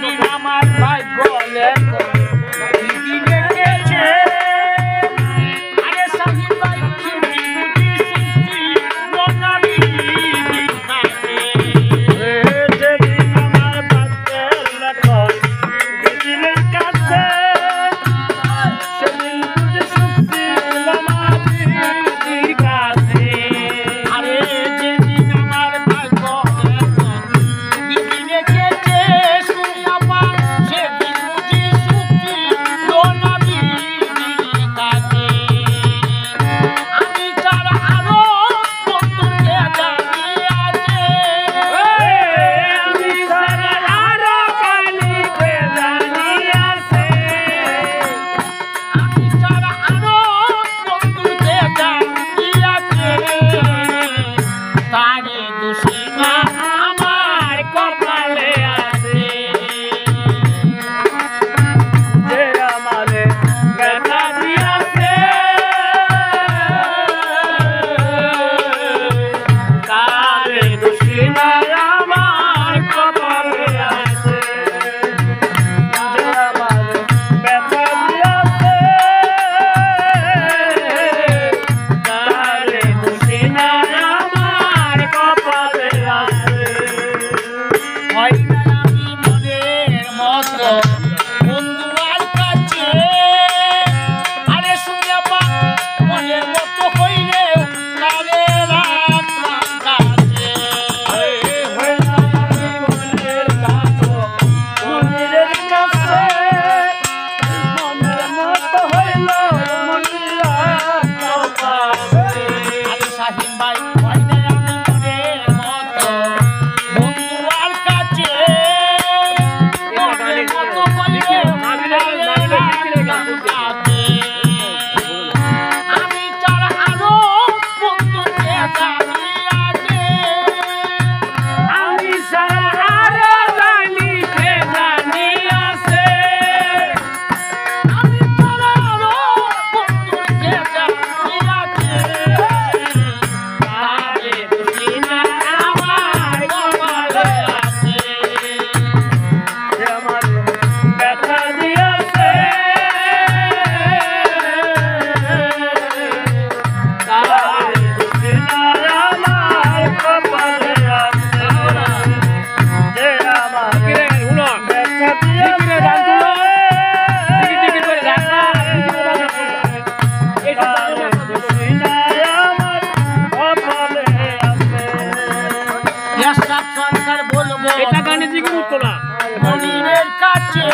যেদিন আমার ভাগ্য লেখো দিদি রেখেছে আরে শাহিন ভাই তুমি বুঝি সুখী মনাবি দিখাতে যেদিন আমার ভাগ্য লেখো দিদির কাছে সেদিন বুঝি সুখী মনাবি দিখাতে আরে যেদিন আমার ভাগ্য লেখো দিদি রেখেছে শুনিয়াবা সেদিন বুঝি সুখী মনাবি দিখাতে আমি ছাড়া আরো বন্ধুকে জানিয়াছে আমি ছাড়া আরো কালিকে জানিয়াছে আমি ছাড়া আরো বন্ধুকে জানিয়াছে তারে দোষী না আমার কপালে আছে যে আমারে ব্যথা দিয়াছে তারে দোষী না আমার কপালে আছে যে আমারে ব্যথা দিয়াছে তারে দোষী না আমার কপালে আছে হয় না আমি মনের মতো বন্ধু আর কাছে আরে শুনিয়াবা মনের মতো হইলে তারে রাখলাম কাছে হয় না আমি মনের মতো মনের কাছে মনের মতো হইল মনের রাখলাম কাছে আরে শাহিন ভাই হয় না আমি মনের মতো বন্ধু আর কাছে মনের মতো হইলে আমি ছাড়া আরো বন্ধুকে জানিয়াছে আমি ছাড়া আরো জানিকে জানিয়াছে আমি ছাড়া আরো বন্ধুকে জানিয়াছে তারে দোষী না আমার কপালে আছে যে আমার ব্যথা দিয়াছে তারে দোষী না আমার কপালে আছে যে আমার ব্যথা দিয়াছে তারে দোষী না আমার কপালে আছে সরকার বলবো এটা গানে জিকির উঠতো না মনিরের কাছে